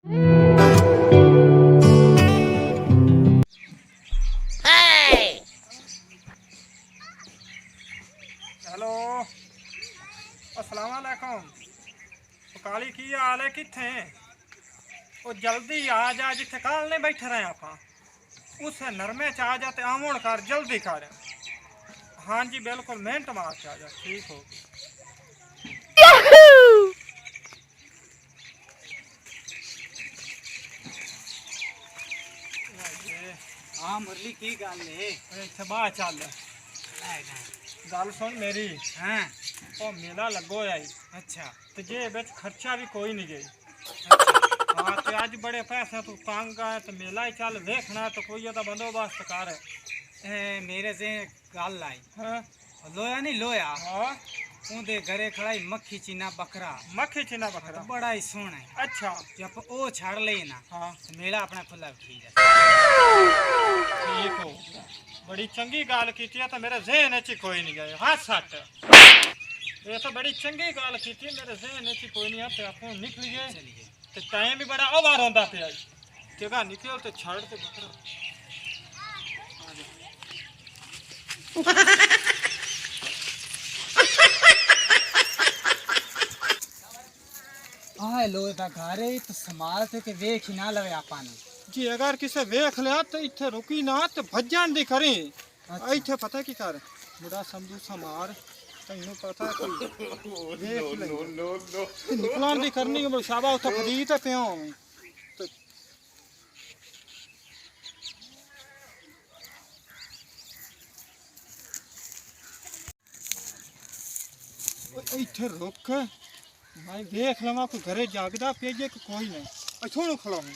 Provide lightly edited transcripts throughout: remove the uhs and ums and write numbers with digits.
Hello अस्सलाम वालेकुम। काली की हाल है किथे? वो जल्दी आ जा जिथे कल नहीं बैठे रहे आप उस नरमे च आ जा ते आमण कर जल्दी कर। हाँ जी बिल्कुल मिनट मार के आ जा ठीक हो। हाँ मुरली की गल है? इत्थे बाहर चल गल सुन मेरी। हाँ ओ मेला लगो है अच्छा ते जे बिच खर्चा भी कोई नहीं गई। अच्छा हाँ ते अज बड़े पैसे तू तंग है ते मेला ही चल देखना तो कोई ओदा बंदोबस्त कर। मेरे से गल आई। हाँ लोया नहीं लोया हाँ उनके घरे खड़ा मक्खी चीना बकरा मक्खी चीना बकरा तो बड़ा ही सोहना है। अच्छा जब वो छाड़ ले ना हाँ तो मेला अपना खुला खी जा। ठीक हो बड़ी चंगी गाल की तो मेरे जहन च कोई नहीं गए। हाँ सट ये तो बड़ी चंगी गाल की मेरे जहन च कोई नहीं है आप निकल गए चलिए तो टाइम भी बड़ा ओवर होता पे जगह निकल तो छड़ तो बकरा हाँ लोहे का घर है तो संभाल के वेख ही ना लवे आपने। जी अगर किसे वेख लिया तो इतने रुकी ना तो भजन दी करी। अच्छा। इतने पता की कर मुड़ा समझू समार तेन पता निकलान दी करनी शाबा उत फदी तो प्यो इतने रुक मैं देख लवा कोई घरे जागदा पेजे कि कोई नहीं अच्छों खड़ा हूँ।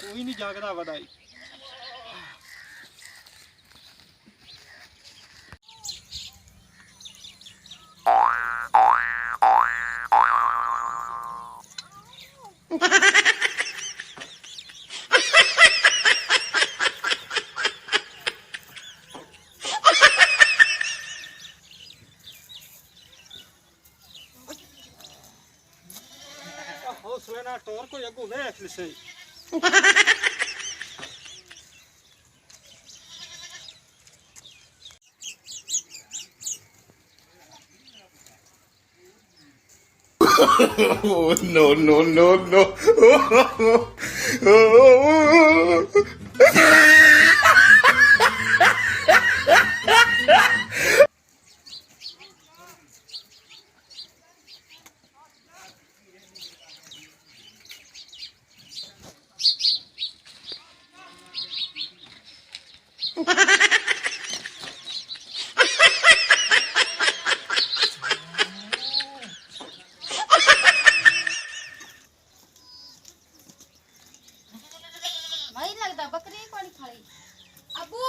कोई नहीं जागदा वदाई हौसले ना टोर को अगू वेख लिसे। Oh, no, no, no, no. भाई लगता बकरी कौन खाई अबू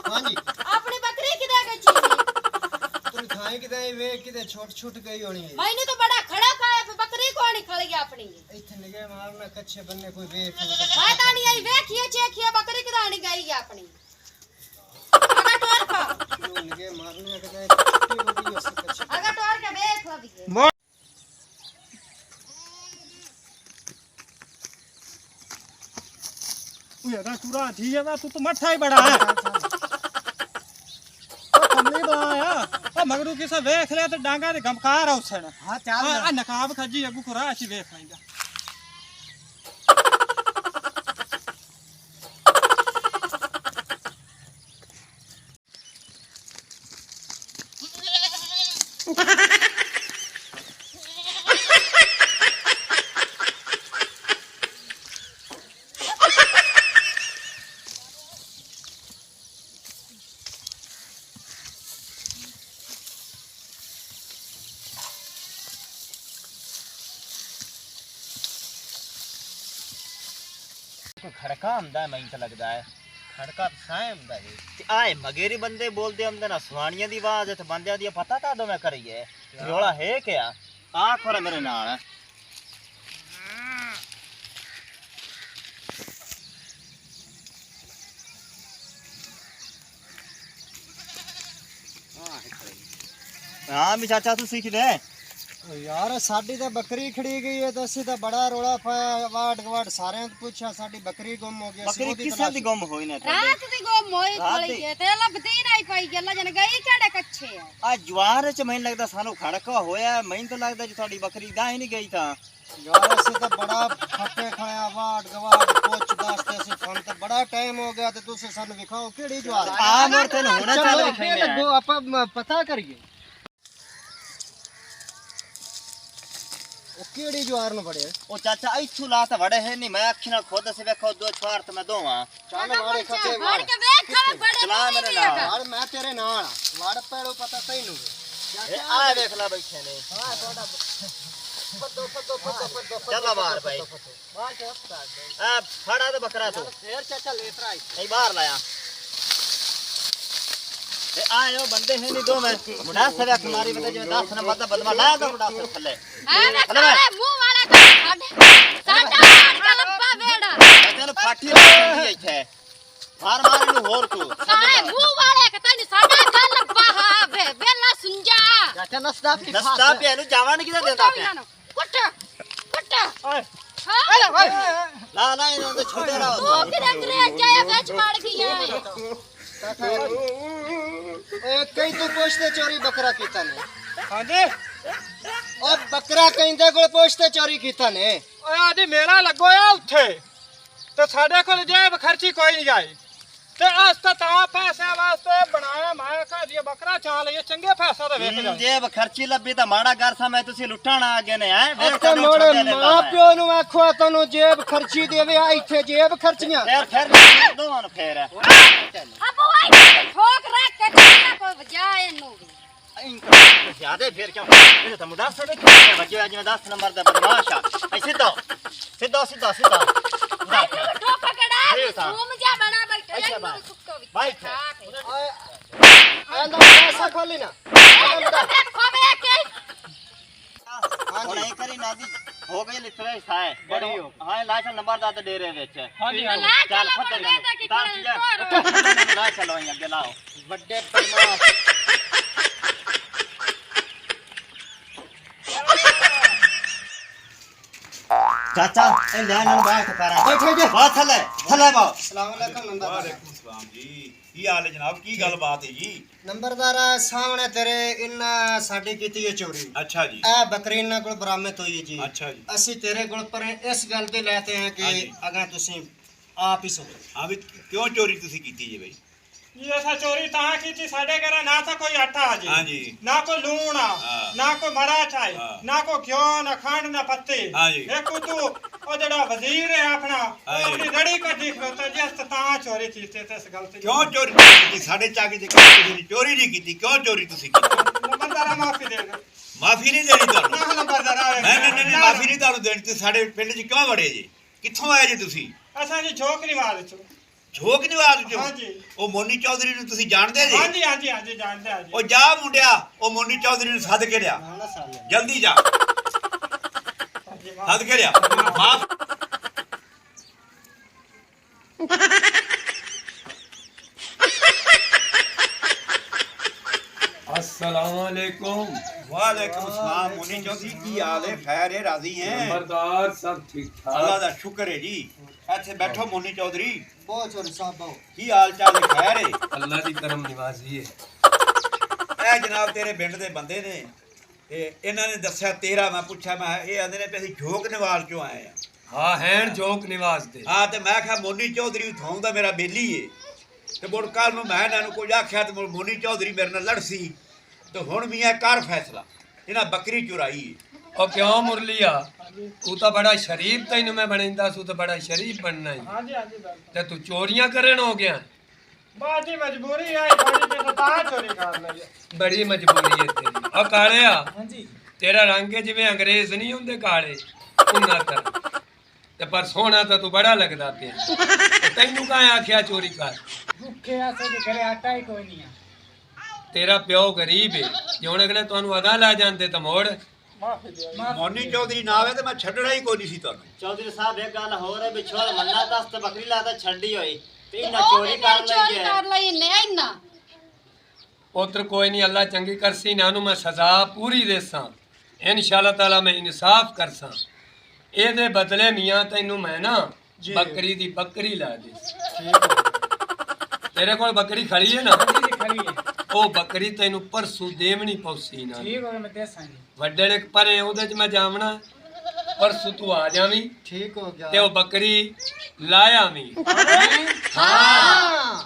हाँ जी अपनी बकरी किधर गई थी? तुम खाए किते वे किते छोट छोट गई होनी है। मैंने तो बड़ा खड़ा खाया पे बकरी कौन खाई अपनी इथे निगे मारना कच्चे बन्ने कोई वे भाई तानी आई देखिए चेखिए बकरी किधर नहीं गई अपनी अगर टोर का निगे मारने किते छुट्टी बदी हो कच्चे अगर टोर के देख लो दिए अगर पूरा जी है तू तो मठा ही बड़ा है कमली बनाया ओ मगरू किसे वेख ले तो डांगा दे गमकार है उसने। हाँ चल आ नकाब खजी अगू को राशि वेख लेंगे। ਕੋਈ ਖੜਕਾ ਹੁੰਦਾ ਮੈਨੂੰ ਤਾਂ ਲੱਗਦਾ ਹੈ ਖੜਕਾ ਸਾਇ ਹੁੰਦਾ ਹੈ ਤੇ ਆਏ ਮਗੇਰੀ ਬੰਦੇ ਬੋਲਦੇ ਹੁੰਦੇ ਨਾ ਸੁਆਣੀਆਂ ਦੀ ਆਵਾਜ਼ ਤੇ ਬੰਦਿਆਂ ਦੀ ਪਤਾ ਤਾਂ ਦੋ ਮੈਂ ਕਰੀਏ ਰੋਲਾ ਹੈ ਕਿਆ ਆ ਖੋਰਾ ਮੇਰੇ ਨਾਲ हाँ भी चाचा तू सीख ले यार साडी तो बकरी खड़ी गई है तो असि तो बड़ा रोला पाया वाट गवाट सारे तो पूछा साडी बकरी गुम हो गई बकरी किसे दी गुम होई ने रात दी गुम होई थोड़ी है ते लभदी नहीं पाई गल्ला जन गई केड़े कच्चे है आ ज्वार च मैन लगदा सानू खड़का होया मैन तो लगदा जो थाडी बकरी दा ही नहीं गई था यार असि तो बड़ा फटे खाया वाट गवाट पूछ दास्ते से फोन तो बड़ा टाइम हो गया तो तुसे सानू दिखाओ केड़ी ज्वार आ मोर तेन होना चल चलो लगो आपा पता करिए ओ केड़ी ज्वार न बड़े ओ चाचा इथु ला ता बड़े है नहीं मैं अखी नाल खुद से देखो दो छवार तो मैं दोवा चल वाड़े खचे वाड़ के देख खा बड़े चला मेरे नाल वाड़ मैं तेरे नाल वाड़ पैड़ो पता तैनू ए आ देख ला बैठे ने हां तोड़ा चला बाहर भाई आ फड़ा तो बकरा तू शेर चाचा लेत रहा नहीं बाहर लाया ए आयो बंदे हैं नहीं दो मैं मुंडा से रख मारी बता जो 10 नंबर दा बदमा लाया तो मुंडा से थल्ले हां मैं मुंह वाला कर साडा का लंबा बेड़ा तेन फाटी लगी इथे मार मार नु होर तू काए मुंह वाले का तनी साडा का लंबा हावे बेला सुंजा चाचा नस्ता पे नु जावन किदा देंदा पे कुट कुट ओए हां ला ला इनो तो छोटे रहो तू किरे अंग्रेज जाया गच मार गया ए कहीं तो पोछते चोरी बकरा कीता ने हाँ जी ओ बकरा कहीं दे कोल पोछते चोरी कीता ने ਓਏ ਆਦੀ ਮੇਲਾ ਲੱਗੋਇਆ ਉੱਥੇ ਤੇ ਸਾਡੇ ਕੋਲ ਜੇਬ ਖਰਚੀ ਕੋਈ ਨਹੀਂ ਜਾਏ ਤੇ ਅਸ ਤਾਂ ਪੈਸਿਆਂ ਵਾਸਤੇ ਬਣਾਇਆ ਮੈਂ ਕਹ ਦਿਆ ਬੱਕਰਾ ਚਾਲ ਇਹ ਚੰਗੇ ਪੈਸਾ ਤਾਂ ਵੇਖ ਜਾ जेब खर्ची लब्बी ता माड़ा घर सा मैं तुसी लुटाना आगे ने है ਅੱਤੇ ਮੋੜੇ ਮਾਂ ਪਿਓ ਨੂੰ ਆਖੋ ਤੈਨੂੰ ਜੇਬ ਖਰਚੀ ਦੇਵੇ ਆ ਇੱਥੇ ਜੇਬ ਖਰਚੀਆਂ फिर दोवां फेर अब आई ठोक रख के ना कोई वजह इनु ज्यादा फिर क्यों ये तो मुदा से देख बच्चे आज में 10 नंबर दा बदमाश है सीधा सीधा सीधा सीधा ठोक पकड़ा घूम जा बड़ा बैठे कुत्तो भी भाई ਆਂਦਾ ਪੈਸਾ ਖੋਲੀ ਨਾ खोबे के और नहीं करी नादी हो गई लिटरे साए बड़ी हो हां लाश नंबर दा ते डेरे विच हाँ जी चल फटे ना चलो आगे लाओ ਵੱਡੇ ਬਦਮਾਸ਼ चाचा ए ले न बैठ करा बैठे जे बात थले थले बा अस्सलाम वालेकुम नंबरदार ਵਾਲੇਕੁਮ ਸਲਾਮ ਜੀ ਕੀ ਹਾਲ ਹੈ ਜਨਾਬ ਕੀ ਗੱਲਬਾਤ ਹੈ ਜੀ ਨੰਬਰਦਾਰਾ ਸਾਹਮਣੇ ਤੇਰੇ ਇਹਨਾਂ ਸਾਡੀ ਕੀਤੀ ਹੈ ਚੋਰੀ ਅੱਛਾ ਜੀ ਇਹ ਬੱਕਰੀ ਇਹਨਾਂ ਕੋਲ ਬਰਾਮਦ ਹੋਈ ਹੈ ਜੀ ਅੱਛਾ ਜੀ ਅਸੀਂ ਤੇਰੇ ਕੋਲ ਪਰ ਇਸ ਗੱਲ ਤੇ ਲੈਤੇ ਹਾਂ ਕਿ ਹਾਂਜੀ। ਅਗਾ ਤੁਸੀਂ ਆਪ ਹੀ ਸੁਣੋ ਹਾਂ ਵੀ ਕਿਉਂ ਚੋਰੀ ਤੁਸੀਂ ਕੀਤੀ ਜੀ ਬਈ ਇਹ ਅਸਾਂ ਚੋਰੀ ਤਾਂ ਕੀਤੀ ਸਾਡੇ ਘਰ ਨਾ ਤਾਂ ਕੋਈ ਆਟਾ ਆ ਜੀ ਹਾਂਜੀ ਨਾ ਕੋਈ ਲੂਣ ਆ ਹਾਂ। ਨਾ ਕੋਈ ਮਰਾਠ ਆਏ ਹਾਂ। ਨਾ ਕੋਈ ਘਿਓ ਨਾ ਖੰਡ ਨਾ ਪੱਤੇ ਹਾਂਜੀ। ਇੱਕ ਤੂੰ ਉਹ ਜਿਹੜਾ ਵਜ਼ੀਰ ਹੈ ਆਪਣਾ ਉਹ ਹਾਂਜੀ। ਆਪਣੀ ਰੜੀ ਕੱਢੀ ਖਲੋਤਾ ਜਿਸ ਤਾਂ ਚੋਰੀ ਕੀਤੀ ਤੇ ਇਸ ਗੱਲ ਤੇ ਕਿਉਂ ਚੋਰੀ ਤੁਸੀਂ ਕੀਤੀ ਸਾਡੇ ਚਾਗੇ ਦੇ ਤੁਸੀਂ ਨੇ ਚੋਰੀ ਨਹੀਂ ਕੀਤੀ ਕਿਉਂ ਚੋਰੀ ਤੁਸੀਂ ਕੀਤੀ ਨੰਬਰਦਾਰਾ ਮਾਫੀ ਦੇ ਦੇ ਮਾਫੀ ਨਹੀਂ ਦੇਣੀ ਤੁਹਾਨੂੰ ਨਾ ਨੰਬਰਦਾਰਾ ਨਹੀਂ ਮਾਫੀ ਨਹੀਂ ਤੁਹਾਨੂੰ ਦੇਣੀ ਤੁਸੀਂ ਸਾਡੇ ਪਿੰਡ 'ਚ ਕਿਉਂ ਵੜੇ ਜੀ ਕਿੱਥੋਂ ਆਏ ਜੀ ਤੁਸੀਂ ਅਸਾਂ ਜੀ ਝੋਕ ਨਿਵਾਲ ਚੋਂ ਝੋਕ ਨਿਵਾਜ ਚੋਂ ਹਾਂਜੀ। ਉਹ ਮੋਨੀ ਚੌਧਰੀ ਨੂੰ ਤੁਸੀਂ ਜਾਣਦੇ ਜੀ ਹਾਂਜੀ ਹਾਂਜੀ ਹਾਂਜੀ ਜਾਣਦੇ ਆ ਜੀ ਉਹ ਜਾ ਮੁੰਡਿਆ ਉਹ ਮੋਨੀ ਚੌਧਰੀ ਨੂੰ ਸੱਦ ਕੇ ਲਿਆ ਨਾ ਸਾਲੇ ਜਲਦੀ ਜਾ ਹਾਂਜੀ, ਵਾਹ। ਸੱਦ ਕੇ ਲਿਆ ਮਾਫ अस्सलामुअलैकुम वालेकुम सलाम मोनी चौधरी की हाल है खैर है राजी हैं नंबरदार सब ठीक अल्लाह ठाक दा शुक्र है जी ਇੱਥੇ ਬੈਠੋ ਮੋਨੀ ਚੌਧਰੀ ਬਹੁਤ ਚੋਰੀ ਸਾਹਿਬ ਬਹੁ ਕੀ ਹਾਲ ਚਾਲ ਹੈ ਖੈਰ ਹੈ अल्लाह की करम निवाजी है ਇਹ ਜਨਾਬ ਤੇਰੇ ਪਿੰਡ ਦੇ ਬੰਦੇ ਨੇ ਤੇ ਇਹਨਾਂ ਨੇ ਦੱਸਿਆ ਤੇਰਾ ਮੈਂ ਪੁੱਛਿਆ ਮੈਂ ਇਹ ਆਂਦੇ ਨੇ ਵੀ ਅਸੀਂ ਝੋਕ ਨਿਵਾਲ ਚੋਂ ਆਏ ਆ हाँ हैन जोक निवास दे ਹਾਂ ਤੇ ਮੈਂ ਕਿਹਾ ਮੋਨੀ ਚੌਧਰੀ ਥਾਂ ਦਾ ਮੇਰਾ ਬੇਲੀ ਏ ਤੇ ਮੁੜ ਕੱਲ ਨੂੰ ਮੈਂ ਇਹਨਾਂ ਨੂੰ ਕੁਝ ਆਖਿਆ ਤੇ ਮੋਨੀ ਚੌਧਰੀ ਮੇਰੇ ਨਾਲ ਲੜਸੀ ਤੇ ਹੁਣ ਵੀ ਇਹ ਕਰ ਫੈਸਲਾ ਇਹਨਾਂ ਬੱਕਰੀ ਚੁਰਾਈ ਏ और क्यों मुरलिया तू तो बड़ा शरीफ तेन मैं बनेंदा सू तो बड़ा शरीफ बनना ही ਹਾਂਜੀ ਹਾਂਜੀ ਬਿਲਕੁਲ। ते तू चोरियां करन हो गया ਬਾਤ ਦੀ ਮਜਬੂਰੀ ਆਈ ਥੋੜੀ ਜਿਹੀ ਤਾਂ ਚੋਰੀ ਕਰ ਲਈ बड़ी मजबूरी है तेरी और कालिया ਹਾਂਜੀ तेरा रंग है जिवें अंग्रेज नहीं होंदे काले उन्ना तर ਤੇ ਪਰ ਸੋਹਣਾ ਤਾਂ ਤੂੰ ਬੜਾ ਲੱਗਦਾ ਪਿਆ ਤੇ ਤੈਨੂੰ ਕਾਹ ਆਖਿਆ ਚੋਰੀ ਕਰ ਭੁੱਖੇ ਆਸੇ ਦੇ ਘਰੇ ਆਟਾ ਹੀ ਕੋਈ ਨਹੀਂ ਆ ਤੇਰਾ ਪਿਓ ਗਰੀਬ ਏ ਜੇ ਹੁਣ ਅਗਲੇ ਤੁਹਾਨੂੰ ਅਗਾ ਲਾ ਜਾਂਦੇ ਤਾਂ ਮੋੜ ਮੋਨੀ ਚੌਧਰੀ ਨਾ ਆਵੇ ਤੇ ਮੈਂ ਛੱਡਣਾ ਹੀ ਕੋਈ ਨਹੀਂ ਸੀ ਤੁਹਾਨੂੰ ਚੌਧਰੀ ਸਾਹਿਬ ਇੱਕ ਗੱਲ ਹੋਰ ਹੈ ਵਿਛੋਲ ਮੰਨਾ ਦੱਸ ਤੇ ਬੱਕਰੀ ਲਾਦਾ ਛੱਡੀ ਹੋਈ ਤੇ ਇਹਨਾਂ ਉਹ ਚੋਰੀ ਵੀ ਕਰ ਮੇਰੀ ਚੋਰੀ ਲਈ ਕਰ ਲਈ ਨੇ ਇੰਨਾ ਪੁੱਤਰ ਕੋਈ ਨਹੀਂ ਅੱਲਾ ਚੰਗੀ ਕਰਸੀ ਨਾ ਨੂੰ ਮੈਂ ਸਜ਼ਾ ਪੂਰੀ ਦੇਸਾਂ ਇਨਸ਼ਾਅੱਲਾ ਤਾਲਾ ਮੈਂ ਇਨਸਾਫ ਕਰਸਾਂ ਇਹਦੇ ਬਦਲੇ ਮੀਆਂ ਤੈਨੂੰ ਮੈਂ ਨਾ ਬੱਕਰੀ ਦੀ ਬੱਕਰੀ ਲਾ ਦੇ ਤੇਰੇ ਕੋਲ ਬੱਕਰੀ ਖੜੀ ਹੈ ਨਾ ਜੀ ਖੜੀ ਹੈ ਉਹ ਬੱਕਰੀ ਤੈਨੂੰ ਪਰਸੂ ਦੇਵਣੀ ਪੌਸੀ ਨਾ ਠੀਕ ਹੋ ਗਿਆ ਮੈਂ ਦੇਸਾਂਗੀ ਵੱਡੇ ਨੇ ਪਰੇ ਉਹਦੇ ਚ ਮੈਂ ਜਾਵਣਾ ਪਰਸੂ ਤੂੰ ਆ ਜਾਵੀਂ ਠੀਕ ਹੋ ਗਿਆ ਤੇ ਉਹ ਬੱਕਰੀ ਲਾਇਆ ਵੀ ਹਾਂ